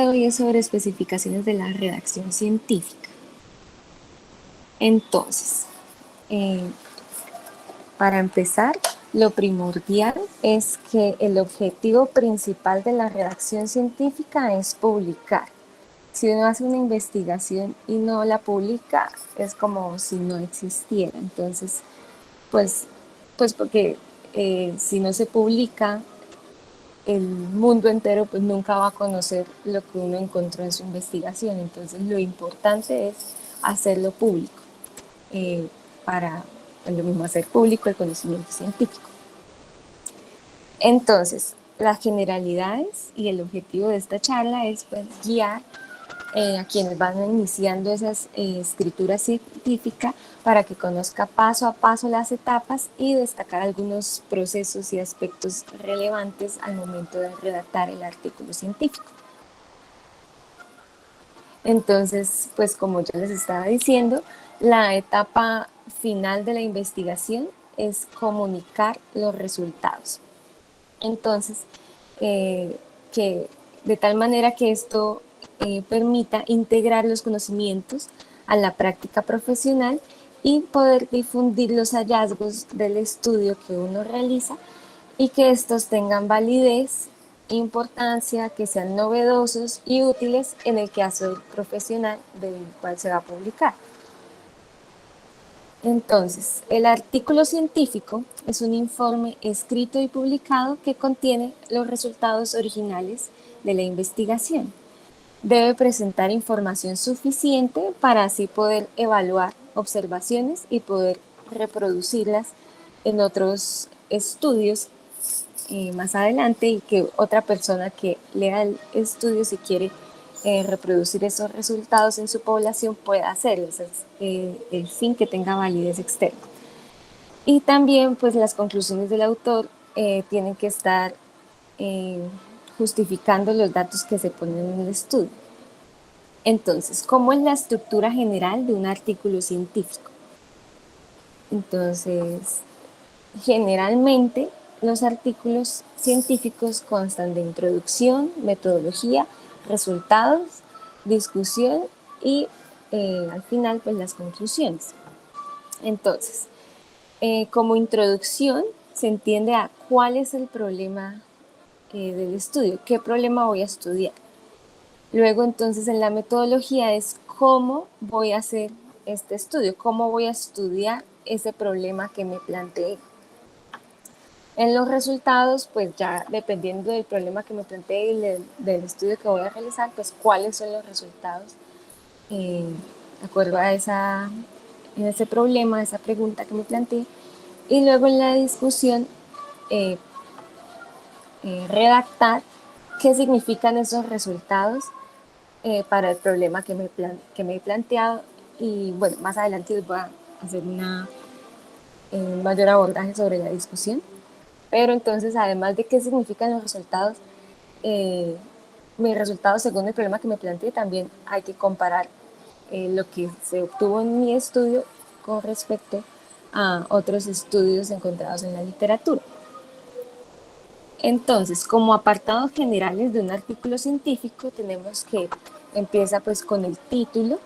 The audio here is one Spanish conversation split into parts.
Hoy es sobre especificaciones de la redacción científica. Entonces, eh, para empezar, lo primordial es que el objetivo principal de la redacción científica es publicar. Si uno hace una investigación y no la publica, es como si no existiera. Entonces, pues, pues porque si no se publica, el mundo entero pues nunca va a conocer lo que uno encontró en su investigación. Entonces lo importante es hacerlo público, eh, para lo mismo hacer público el conocimiento científico. Entonces, las generalidades y el objetivo de esta charla es pues guiar a quienes van iniciando esa escritura científica para que conozca paso a paso las etapas y destacar algunos procesos y aspectos relevantes al momento de redactar el artículo científico. Entonces, pues como ya les estaba diciendo, la etapa final de la investigación es comunicar los resultados. Entonces, eh, que de tal manera que esto permita integrar los conocimientos a la práctica profesional y poder difundir los hallazgos del estudio que uno realiza y que estos tengan validez, importancia, que sean novedosos y útiles en el caso profesional del cual se va a publicar. Entonces, el artículo científico es un informe escrito y publicado que contiene los resultados originales de la investigación. Debe presentar información suficiente para así poder evaluar observaciones y poder reproducirlas en otros estudios más adelante, y que otra persona que lea el estudio, si quiere reproducir esos resultados en su población, pueda hacerlo. Ese es el fin, que tenga validez externa. Y también pues las conclusiones del autor tienen que estar eh, justificando los datos que se ponen en el estudio. Entonces, ¿cómo es la estructura general de un artículo científico? Entonces, generalmente los artículos científicos constan de introducción, metodología, resultados, discusión y al final pues las conclusiones. Entonces, como introducción se entiende a cuál es el problema del estudio, qué problema voy a estudiar. Luego entonces en la metodología es cómo voy a hacer este estudio, cómo voy a estudiar ese problema que me planteé. En los resultados, pues ya dependiendo del problema que me planteé y del estudio que voy a realizar, pues cuáles son los resultados de acuerdo a ese problema, a esa pregunta que me planteé. Y luego en la discusión, eh, redactar qué significan esos resultados para el problema que me he planteado. Y bueno, más adelante les voy a hacer un mayor abordaje sobre la discusión. Pero entonces, además de qué significan los resultados, mis resultados según el problema que me planteé, también hay que comparar lo que se obtuvo en mi estudio con respecto a otros estudios encontrados en la literatura. Entonces, como apartados generales de un artículo científico, tenemos que empieza pues con el título,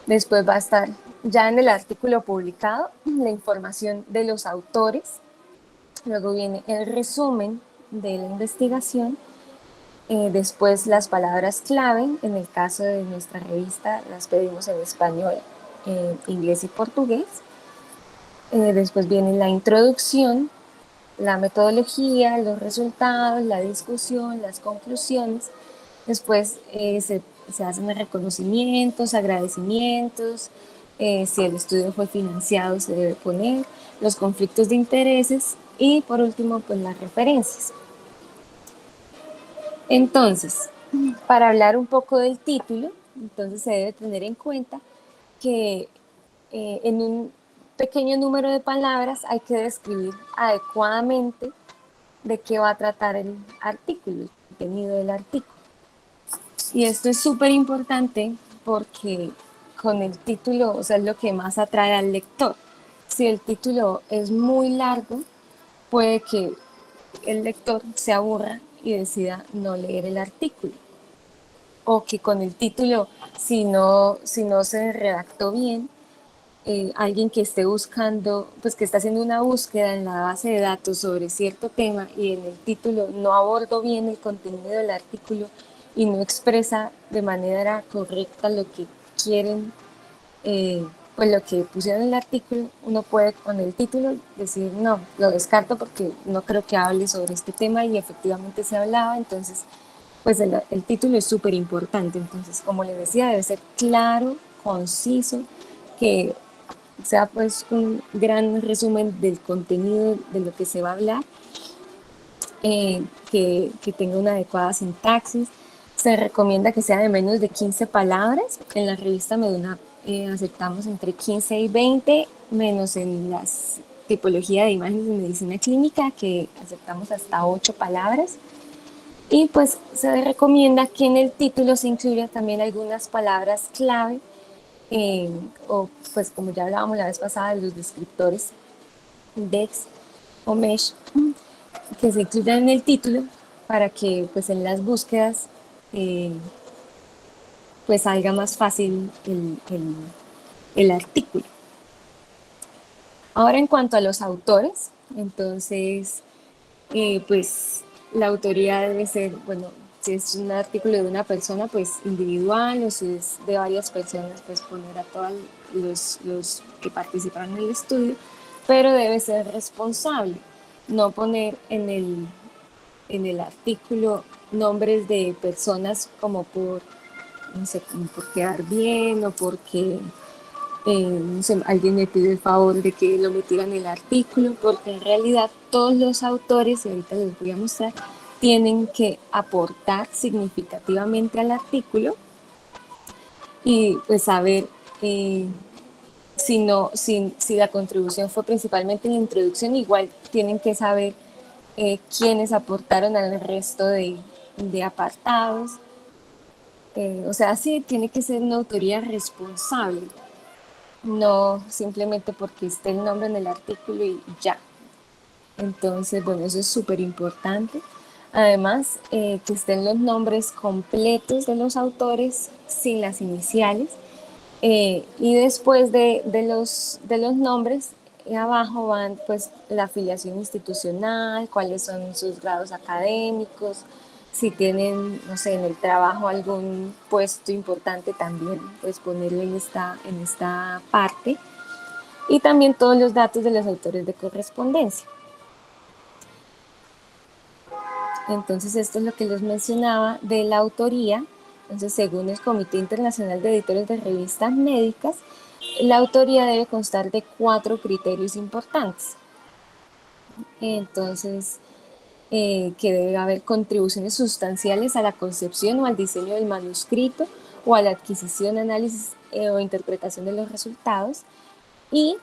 después va a estar ya en el artículo publicado la información de los autores, luego viene el resumen de la investigación, después las palabras clave. En el caso de nuestra revista las pedimos en español, inglés y portugués. Después viene la introducción, la metodología, los resultados, la discusión, las conclusiones. Después se hacen reconocimientos, agradecimientos, si el estudio fue financiado se debe poner, los conflictos de intereses y por último pues las referencias. Entonces, para hablar un poco del título, entonces se debe tener en cuenta que en un pequeño número de palabras hay que describir adecuadamente de qué va a tratar el artículo, el contenido del artículo. Y esto es súper importante porque con el título, o sea, es lo que más atrae al lector. Si el título es muy largo, puede que el lector se aburra y decida no leer el artículo. o que con el título, si no se redactó bien, alguien que esté buscando, pues que está haciendo una búsqueda en la base de datos sobre cierto tema y en el título no abordó bien el contenido del artículo y no expresa de manera correcta lo que quieren, pues lo que pusieron en el artículo, uno puede con el título decir no, lo descarto porque no creo que hable sobre este tema y efectivamente se hablaba, entonces pues el título es súper importante, entonces como les decía debe ser claro, conciso, que sea pues un gran resumen del contenido de lo que se va a hablar, que tenga una adecuada sintaxis. Se recomienda que sea de menos de 15 palabras. En la revista Meduna aceptamos entre 15 y 20, menos en las tipología de imágenes de medicina clínica, que aceptamos hasta 8 palabras. Y pues se recomienda que en el título se incluya también algunas palabras clave, o pues como ya hablábamos la vez pasada, los descriptores DEX o MESH, que se incluyan en el título para que pues en las búsquedas eh, pues salga más fácil el artículo. Ahora en cuanto a los autores, entonces pues la autoría debe ser, bueno, si es un artículo de una persona, pues individual, o si es de varias personas, pues poner a todos los que participaron en el estudio, pero debe ser responsable, no poner en el artículo nombres de personas como por, no sé, como por quedar bien o porque no sé, alguien me pide el favor de que lo metiera en el artículo, porque en realidad todos los autores, y ahorita les voy a mostrar, tienen que aportar significativamente al artículo y pues saber si la contribución fue principalmente en la introducción, igual tienen que saber quiénes aportaron al resto de apartados. O sea, sí, tiene que ser una autoría responsable, no simplemente porque esté el nombre en el artículo y ya. Entonces, bueno, eso es súper importante. Además, que estén los nombres completos de los autores sin las iniciales. Y después de los nombres, abajo van pues la afiliación institucional, cuáles son sus grados académicos, si tienen, no sé, en el trabajo algún puesto importante también, pues ponerlo en esta parte. Y también todos los datos de los autores de correspondencia. Entonces, esto es lo que les mencionaba de la autoría. Entonces, según el Comité Internacional de Editores de Revistas Médicas, la autoría debe constar de 4 criterios importantes. Entonces, que debe haber contribuciones sustanciales a la concepción o al diseño del manuscrito o a la adquisición, análisis o interpretación de los resultados, y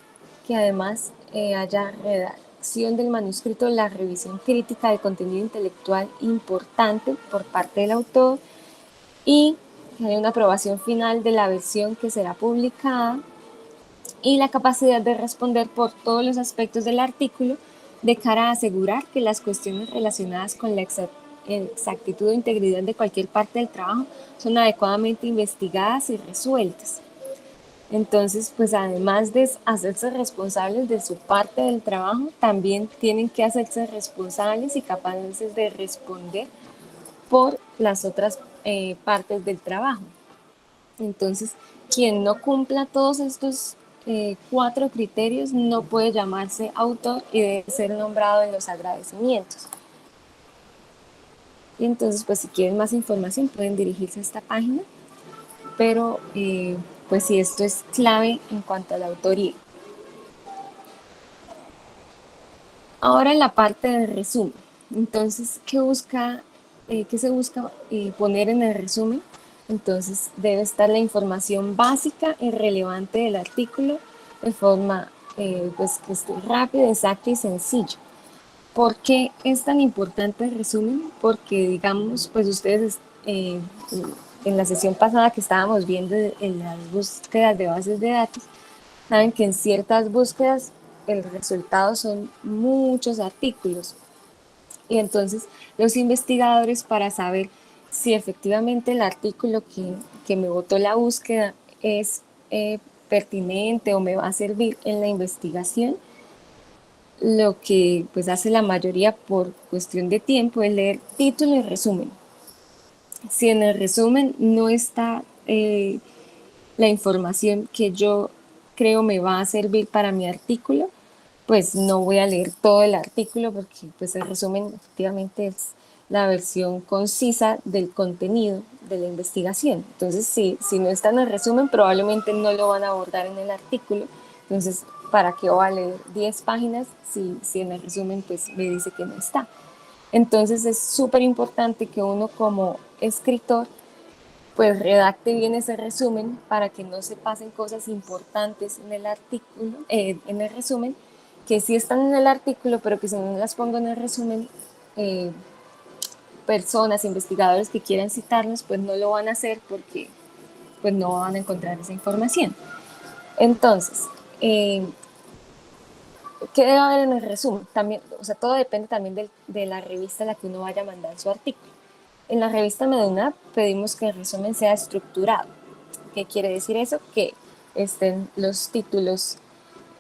que además haya redacción del manuscrito, la revisión crítica del contenido intelectual importante por parte del autor y que haya una aprobación final de la versión que será publicada y la capacidad de responder por todos los aspectos del artículo de cara a asegurar que las cuestiones relacionadas con la exactitud o integridad de cualquier parte del trabajo son adecuadamente investigadas y resueltas. Entonces, pues además de hacerse responsables de su parte del trabajo, también tienen que hacerse responsables y capaces de responder por las otras partes del trabajo. Entonces, quien no cumpla todos estos 4 criterios no puede llamarse autor y debe ser nombrado en los agradecimientos. Y entonces, pues si quieren más información pueden dirigirse a esta página, pero pues sí, esto es clave en cuanto a la autoría. Ahora en la parte del resumen. Entonces, ¿qué se busca poner en el resumen? Entonces, debe estar la información básica y relevante del artículo de forma pues, que esté rápida, exacta y sencilla. ¿Por qué es tan importante el resumen? Porque, digamos, pues ustedes en la sesión pasada que estábamos viendo en las búsquedas de bases de datos, saben que en ciertas búsquedas el resultado son muchos artículos. Y entonces los investigadores, para saber si efectivamente el artículo que me botó la búsqueda es pertinente o me va a servir en la investigación, lo que pues hace la mayoría por cuestión de tiempo es leer título y resumen. Si en el resumen no está la información que yo creo me va a servir para mi artículo, pues no voy a leer todo el artículo porque pues el resumen efectivamente es la versión concisa del contenido de la investigación. Entonces, si no está en el resumen, probablemente no lo van a abordar en el artículo. Entonces, ¿para qué voy a leer 10 páginas si en el resumen pues me dice que no está? Entonces es súper importante que uno como escritor pues redacte bien ese resumen para que no se pasen cosas importantes en el artículo, en el resumen, que sí están en el artículo, pero que si no las pongo en el resumen, eh, personas, investigadores que quieran citarlos, pues no lo van a hacer porque pues no van a encontrar esa información. Entonces, eh, ¿qué debe haber en el resumen? También, o sea, todo depende también de la revista a la que uno vaya a mandar su artículo. En la revista Meduna pedimos que el resumen sea estructurado. ¿Qué quiere decir eso? Que estén los títulos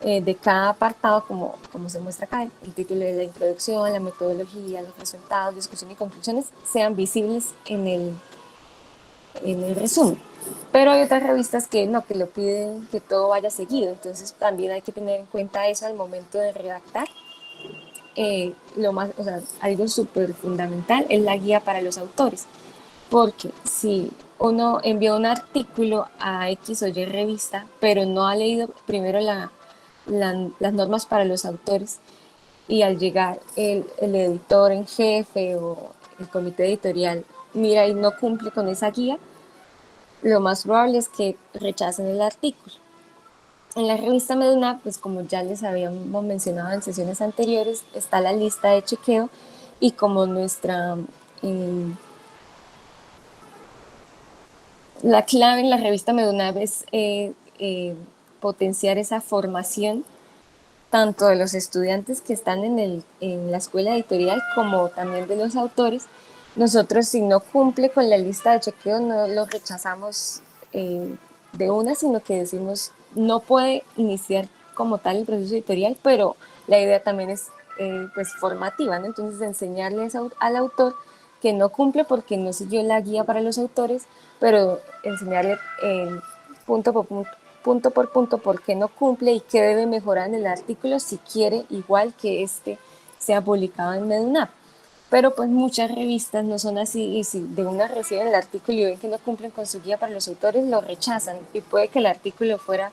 de cada apartado, como se muestra acá, el título de la introducción, la metodología, los resultados, discusión y conclusiones, sean visibles en el resumen. Pero hay otras revistas que no, que lo piden que todo vaya seguido, entonces también hay que tener en cuenta eso al momento de redactar. Lo más, o sea, algo súper fundamental es la guía para los autores, porque si uno envía un artículo a X o Y revista, pero no ha leído primero las normas para los autores, y al llegar el editor en jefe o el comité editorial mira y no cumple con esa guía, lo más probable es que rechacen el artículo. En la revista Meduna, pues como ya les habíamos mencionado en sesiones anteriores, está la lista de chequeo y como eh, la clave en la revista Meduna es potenciar esa formación tanto de los estudiantes que están en la escuela editorial como también de los autores. Nosotros, si no cumple con la lista de chequeo, no lo rechazamos eh, de una, sino que decimos no puede iniciar como tal el proceso editorial, pero la idea también es pues formativa, ¿no? Entonces enseñarles al autor que no cumple porque no siguió la guía para los autores, pero enseñarle punto por punto por qué no cumple y qué debe mejorar en el artículo si quiere igual que este sea publicado en Medunap. Pero pues muchas revistas no son así y si de una reciben el artículo y ven que no cumplen con su guía para los autores, lo rechazan y puede que el artículo fuera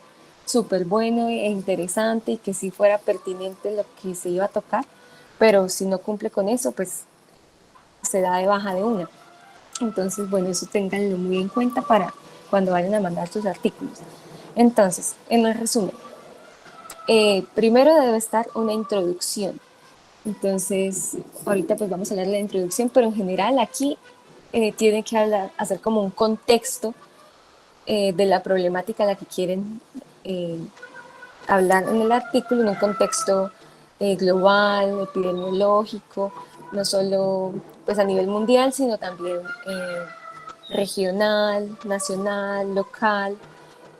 súper bueno e interesante y que sí fuera pertinente lo que se iba a tocar, pero si no cumple con eso, pues se da de baja de una. Entonces, bueno, eso ténganlo muy en cuenta para cuando vayan a mandar sus artículos. Entonces, en el resumen, primero debe estar una introducción. Entonces, ahorita pues vamos a hablar de la introducción, pero en general aquí tiene que hacer como un contexto de la problemática a la que quieren eh, hablar en el artículo, en un contexto global, epidemiológico, no solo pues a nivel mundial, sino también regional, nacional, local,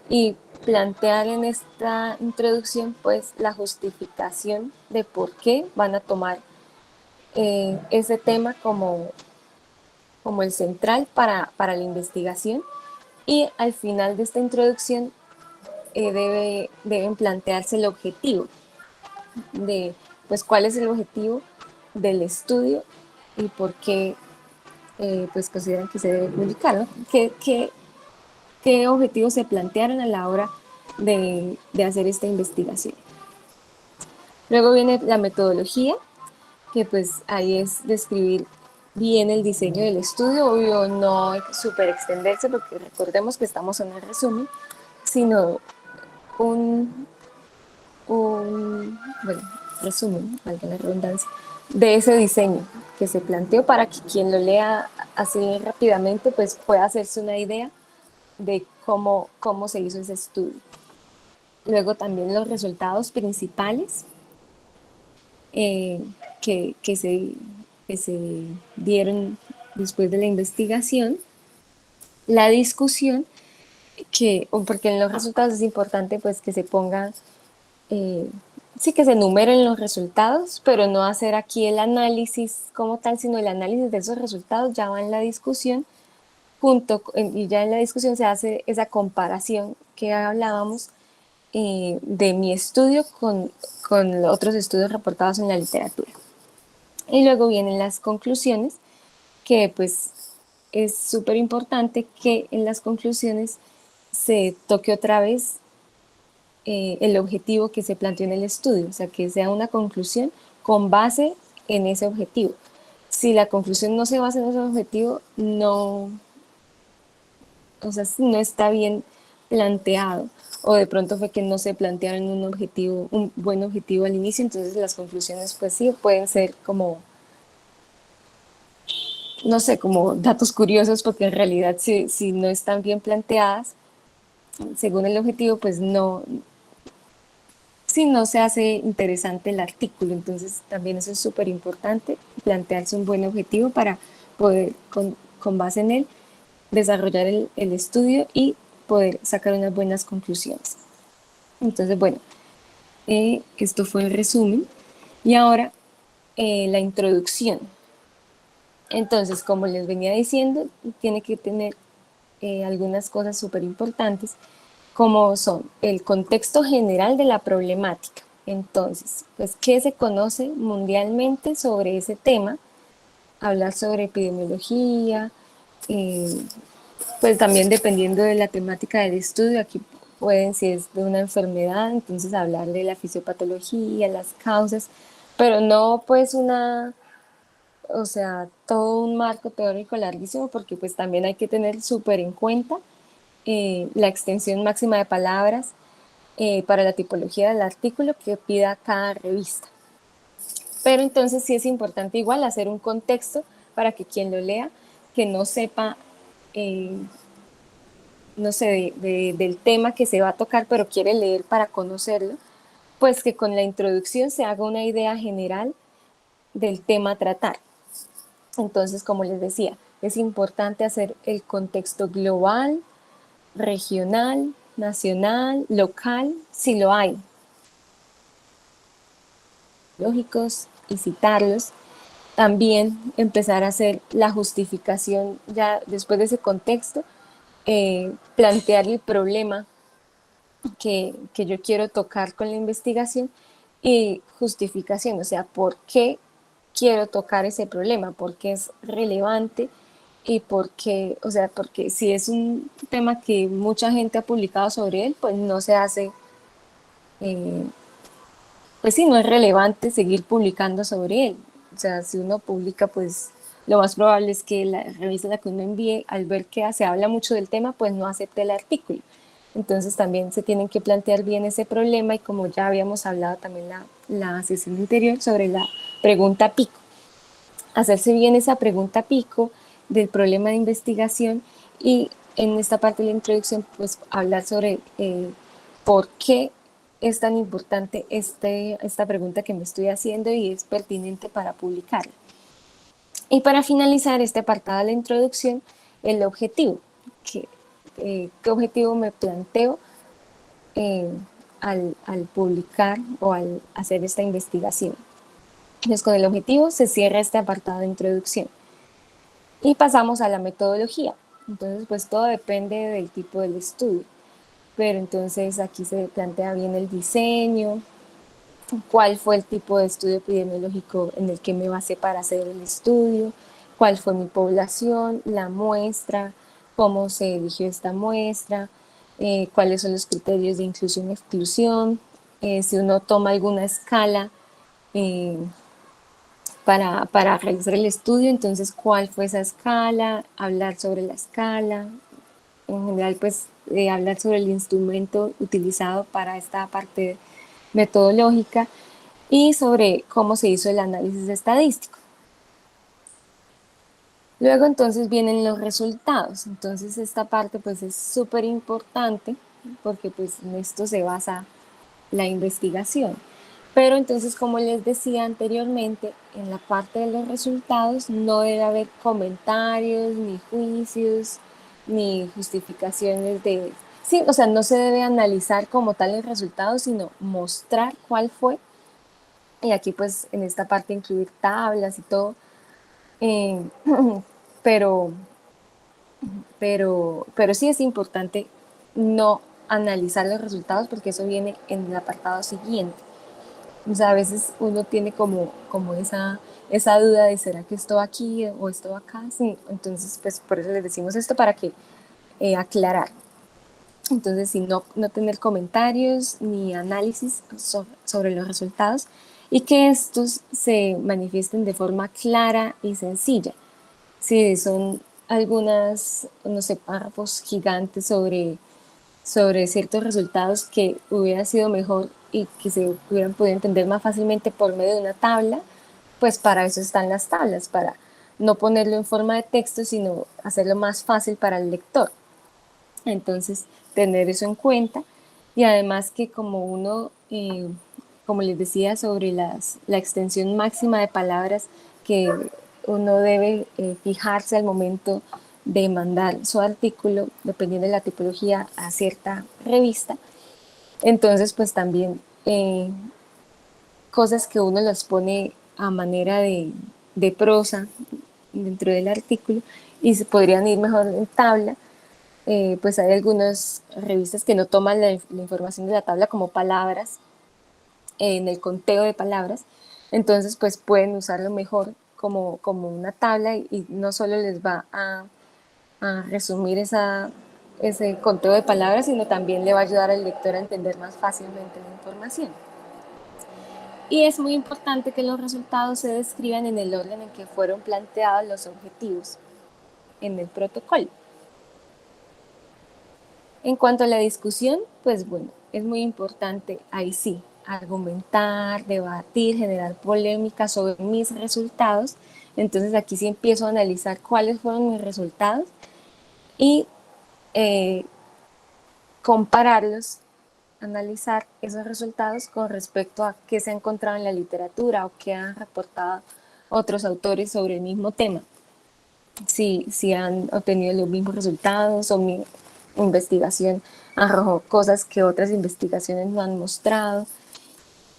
y plantear en esta introducción pues la justificación de por qué van a tomar ese tema como el central para la investigación, y al final de esta introducción deben plantearse el objetivo de pues cuál es el objetivo del estudio y por qué pues consideran que se debe publicar, ¿no? ¿Qué objetivos se plantearon a la hora de hacer esta investigación? Luego viene la metodología, que pues ahí es describir bien el diseño del estudio, obvio no súper extenderse porque recordemos que estamos en el resumen, sino un, bueno, resumen, valga la redundancia, de ese diseño que se planteó para que quien lo lea así rápidamente pues pueda hacerse una idea de cómo se hizo ese estudio. Luego también los resultados principales eh, que, que, se, que se dieron después de la investigación, la discusión, porque en los resultados es importante pues que se pongan, eh, sí que se enumeren los resultados, pero no hacer aquí el análisis como tal, sino el análisis de esos resultados ya va en la discusión, y ya en la discusión se hace esa comparación que hablábamos, de mi estudio con otros estudios reportados en la literatura. Y luego vienen las conclusiones, que pues es súper importante que en las conclusiones se toque otra vez, el objetivo que se planteó en el estudio, o sea, que sea una conclusión con base en ese objetivo. Si la conclusión no se basa en ese objetivo, no, o sea, no está bien planteado, o de pronto fue que no se plantearon un objetivo, un buen objetivo al inicio, entonces las conclusiones pues sí pueden ser como, no sé, como datos curiosos, porque en realidad si no están bien planteadas según el objetivo, pues no, si no se hace interesante el artículo. Entonces también eso es súper importante, plantearse un buen objetivo para poder con base en él desarrollar el estudio y poder sacar unas buenas conclusiones. Entonces, bueno, esto fue el resumen. Y ahora, la introducción. Entonces, como les venía diciendo, tiene que tener, algunas cosas súper importantes, como son el contexto general de la problemática. Entonces, pues, ¿qué se conoce mundialmente sobre ese tema? Hablar sobre epidemiología, eh, pues también dependiendo de la temática del estudio, aquí pueden, si es de una enfermedad, entonces hablar de la fisiopatología, las causas, pero no pues o sea, todo un marco teórico larguísimo, porque pues también hay que tener súper en cuenta, la extensión máxima de palabras, para la tipología del artículo que pida cada revista. Pero entonces sí es importante igual hacer un contexto para que quien lo lea, que no sepa, eh, no sé, del tema que se va a tocar, pero quiere leer para conocerlo, pues que con la introducción se haga una idea general del tema a tratar. Entonces, como les decía, es importante hacer el contexto global, regional, nacional, local, si lo hay, lógicos, y citarlos. También empezar a hacer la justificación ya después de ese contexto, plantear el problema que yo quiero tocar con la investigación, y justificación, o sea, por qué quiero tocar ese problema, por qué es relevante y por qué, o sea, porque si es un tema que mucha gente ha publicado sobre él, pues no se hace, eh, pues sí, no es relevante seguir publicando sobre él. O sea, si uno publica, pues lo más probable es que la revista a la que uno envíe, al ver que se habla mucho del tema, pues no acepte el artículo. Entonces también se tienen que plantear bien ese problema, y como ya habíamos hablado también la sesión anterior sobre la pregunta pico, hacerse bien esa pregunta pico del problema de investigación, y en esta parte de la introducción pues hablar sobre, por qué es tan importante esta pregunta que me estoy haciendo y es pertinente para publicarla. Y para finalizar este apartado de la introducción, el objetivo. ¿Qué, qué objetivo me planteo, eh, al publicar o al hacer esta investigación? Entonces, con el objetivo se cierra este apartado de introducción. Y pasamos a la metodología. Entonces, pues todo depende del tipo del estudio. Pero entonces aquí se plantea bien el diseño, cuál fue el tipo de estudio epidemiológico en el que me basé para hacer el estudio, cuál fue mi población, la muestra, cómo se eligió esta muestra, cuáles son los criterios de inclusión y exclusión, si uno toma alguna escala, eh, para realizar el estudio, entonces cuál fue esa escala, hablar sobre la escala, en general pues, hablar sobre el instrumento utilizado para esta parte metodológica y sobre cómo se hizo el análisis estadístico. Luego entonces vienen los resultados. Entonces esta parte pues es súper importante, porque pues en esto se basa la investigación. Pero entonces, como les decía anteriormente, en la parte de los resultados no debe haber comentarios, ni juicios, ni justificaciones de... Sí, o sea, no se debe analizar como tal el resultado, sino mostrar cuál fue. Y aquí pues en esta parte incluir tablas y todo. Eh, pero, pero sí es importante no analizar los resultados porque eso viene en el apartado siguiente. O sea, a veces uno tiene como esa duda de ¿será que esto va aquí o esto va acá? Sí, entonces pues por eso les decimos esto para que aclarar. Entonces, si no tener comentarios ni análisis sobre los resultados y que estos se manifiesten de forma clara y sencilla. Si son algunas, no sé, párrafos gigantes sobre ciertos resultados que hubiera sido mejor y que se hubieran podido entender más fácilmente por medio de una tabla, pues para eso están las tablas, para no ponerlo en forma de texto, sino hacerlo más fácil para el lector. Entonces, tener eso en cuenta y además que como uno, como les decía, sobre la extensión máxima de palabras que uno debe fijarse al momento de mandar su artículo, dependiendo de la tipología, a cierta revista. Entonces, pues también cosas que uno las pone a manera de prosa dentro del artículo y se podrían ir mejor en tabla, pues hay algunas revistas que no toman la información de la tabla como palabras, en el conteo de palabras, entonces pues pueden usarlo mejor como una tabla y no solo les va a resumir ese conteo de palabras, sino también le va a ayudar al lector a entender más fácilmente la información. Y es muy importante que los resultados se describan en el orden en que fueron planteados los objetivos en el protocolo. En cuanto a la discusión, pues bueno, es muy importante, ahí sí, argumentar, debatir, generar polémica sobre mis resultados. Entonces aquí sí empiezo a analizar cuáles fueron mis resultados y eh, compararlos, analizar esos resultados con respecto a qué se ha encontrado en la literatura o qué han reportado otros autores sobre el mismo tema. Si han obtenido los mismos resultados o mi investigación arrojó cosas que otras investigaciones no han mostrado.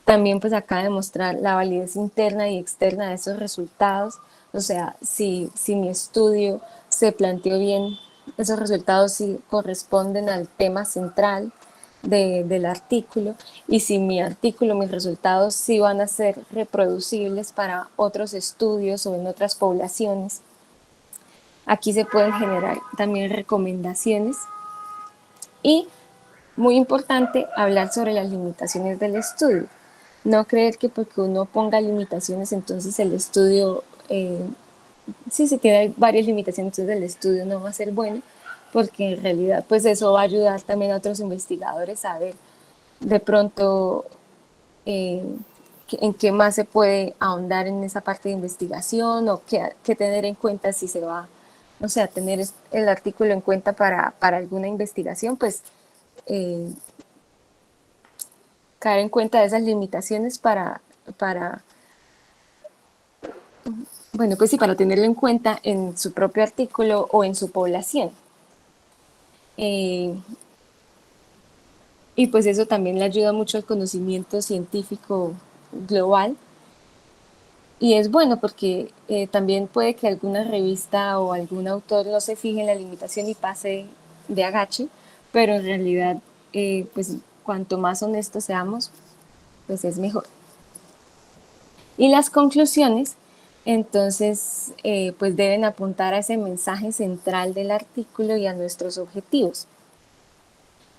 También pues acá demostrar la validez interna y externa de esos resultados, o sea, si mi estudio se planteó bien, esos resultados sí corresponden al tema central del artículo y si mi artículo, mis resultados sí van a ser reproducibles para otros estudios o en otras poblaciones. Aquí se pueden generar también recomendaciones y, muy importante, hablar sobre las limitaciones del estudio. No creer que porque uno ponga limitaciones, entonces el estudio, sí, si tiene varias limitaciones, entonces el estudio no va a ser bueno, porque en realidad pues eso va a ayudar también a otros investigadores a ver de pronto eh, en qué más se puede ahondar en esa parte de investigación o qué tener en cuenta si se va, no sé, a tener el artículo en cuenta para alguna investigación, pues eh, caer en cuenta de esas limitaciones para, bueno, pues sí, para tenerlo en cuenta en su propio artículo o en su población. Eh, y pues eso también le ayuda mucho al conocimiento científico global. Y es bueno porque también puede que alguna revista o algún autor no se fije en la limitación y pase de agache, pero en realidad, pues cuanto más honestos seamos, pues es mejor. Y las conclusiones, entonces, pues deben apuntar a ese mensaje central del artículo y a nuestros objetivos.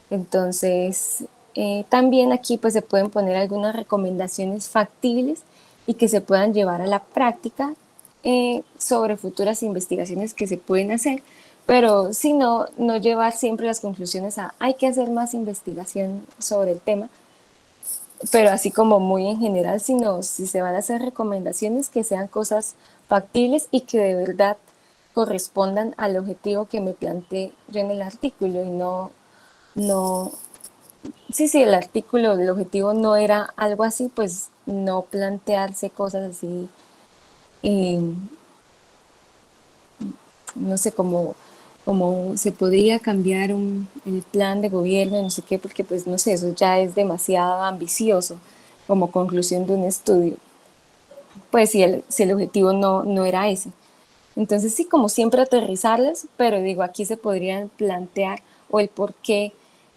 Entonces, también aquí pues se pueden poner algunas recomendaciones factibles y que se puedan llevar a la práctica sobre futuras investigaciones que se pueden hacer, pero si no, no llevar siempre las conclusiones a hay que hacer más investigación sobre el tema, pero así como muy en general, sino si se van a hacer recomendaciones que sean cosas factibles y que de verdad correspondan al objetivo que me planteé yo en el artículo y no Sí, sí, el artículo, el objetivo no era algo así, pues no plantearse cosas así, eh, no sé, como se podría cambiar el plan de gobierno, no sé qué, porque pues no sé, eso ya es demasiado ambicioso como conclusión de un estudio. Pues si el objetivo no era ese. Entonces sí, como siempre aterrizarlas, pero digo, aquí se podrían plantear o el por qué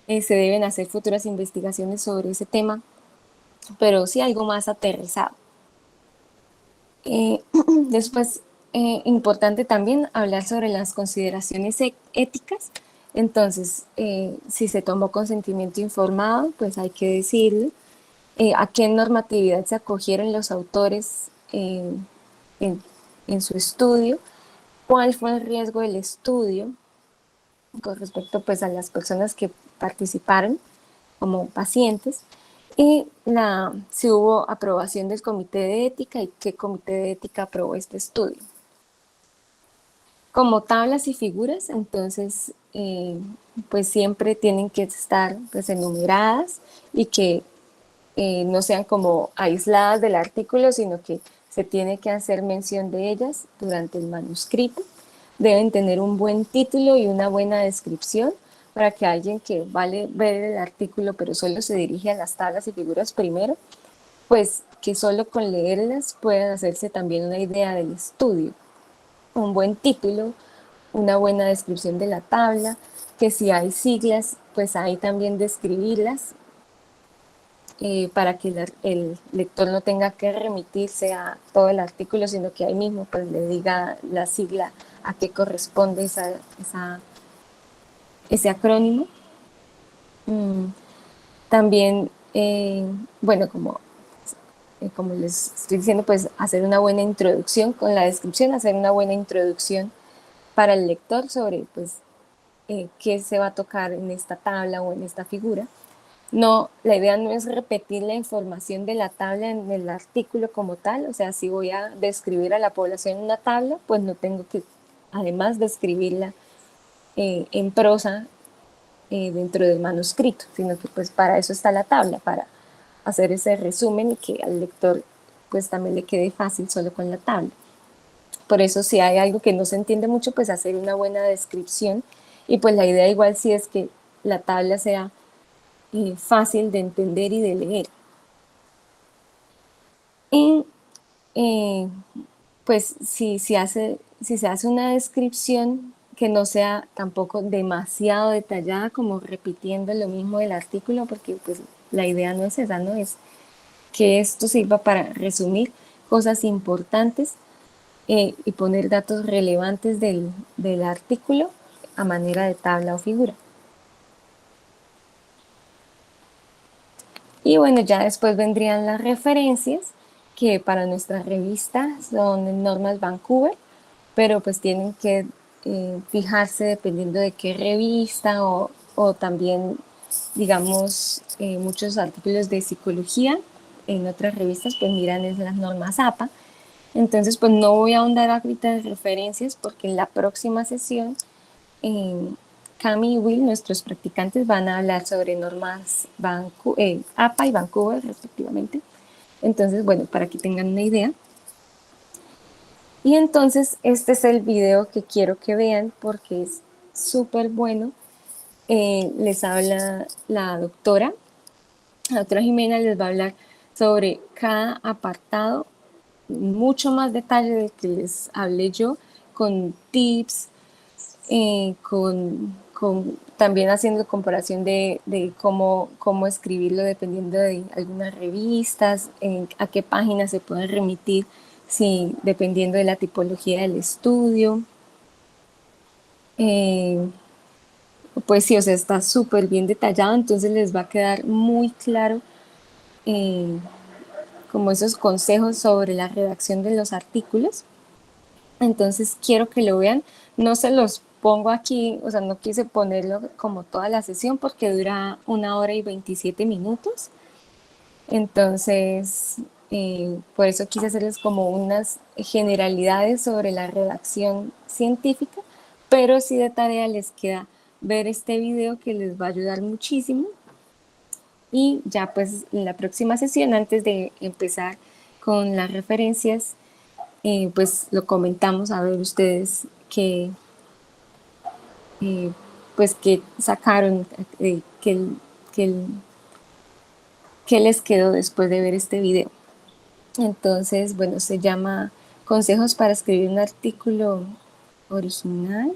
se deben hacer futuras investigaciones sobre ese tema, pero sí algo más aterrizado. Después, importante también hablar sobre las consideraciones éticas. Entonces, si se tomó consentimiento informado, pues hay que decirlo. A qué normatividad se acogieron los autores en, en su estudio, cuál fue el riesgo del estudio con respecto pues a las personas que participaron como pacientes y si hubo aprobación del comité de ética y qué comité de ética aprobó este estudio. Como tablas y figuras, entonces pues siempre tienen que estar pues enumeradas y que no sean como aisladas del artículo, sino que se tiene que hacer mención de ellas durante el manuscrito. Deben tener un buen título y una buena descripción para que alguien que vale ver el artículo pero solo se dirige a las tablas y figuras primero, pues que solo con leerlas puedan hacerse también una idea del estudio. Un buen título, una buena descripción de la tabla, que si hay siglas, pues ahí también describirlas para que el lector no tenga que remitirse a todo el artículo, sino que ahí mismo pues le diga la sigla a qué corresponde ese acrónimo. Mm, También, bueno, como les estoy diciendo, pues hacer una buena introducción con la descripción, hacer una buena introducción para el lector sobre pues qué se va a tocar en esta tabla o en esta figura. No, la idea no es repetir la información de la tabla en el artículo como tal, o sea, si voy a describir a la población en una tabla, pues no tengo que además describirla en prosa dentro del manuscrito, sino que pues para eso está la tabla, para hacer ese resumen y que al lector pues también le quede fácil solo con la tabla. Por eso si hay algo que no se entiende mucho, pues hacer una buena descripción y pues la idea igual sí es que la tabla sea fácil de entender y de leer. Y eh, pues si se hace una descripción que no sea tampoco demasiado detallada, como repitiendo lo mismo del artículo, porque pues la idea no es esa, no es que esto sirva para resumir cosas importantes y poner datos relevantes del artículo a manera de tabla o figura. Y bueno, ya después vendrían las referencias, que para nuestra revista son normas Vancouver, pero pues tienen que fijarse dependiendo de qué revista o también, digamos, muchos artículos de psicología en otras revistas pues miran es las normas APA. Entonces pues no voy a ahondar ahorita en referencias porque en la próxima sesión Cami y Will, nuestros practicantes, van a hablar sobre normas APA y Vancouver respectivamente. Entonces, bueno, para que tengan una idea. Y entonces este es el video que quiero que vean porque es súper bueno. Les habla la doctora Jimena les va a hablar sobre cada apartado, mucho más detalle del que les hablé yo, con tips, también haciendo comparación de cómo escribirlo dependiendo de algunas revistas, a qué páginas se pueden remitir, si, dependiendo de la tipología del estudio. Eh, pues sí, o sea, está súper bien detallado, entonces les va a quedar muy claro eh, como esos consejos sobre la redacción de los artículos. Entonces quiero que lo vean. No se los pongo aquí, o sea, no quise ponerlo como toda la sesión porque dura 1 hora y 27 minutos. Entonces, por eso quise hacerles como unas generalidades sobre la redacción científica, pero sí de tarea les queda ver este video que les va a ayudar muchísimo Y ya pues en la próxima sesión, antes de empezar con las referencias, pues lo comentamos a ver ustedes eh, pues que sacaron, que, que les quedó después de ver este video. Entonces, bueno, se llama Consejos para escribir un artículo original.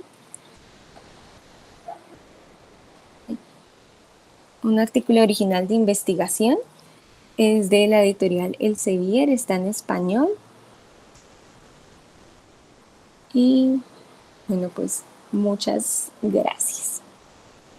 Un artículo original de investigación. Es de la editorial Elsevier, está en español. Y bueno, pues muchas gracias.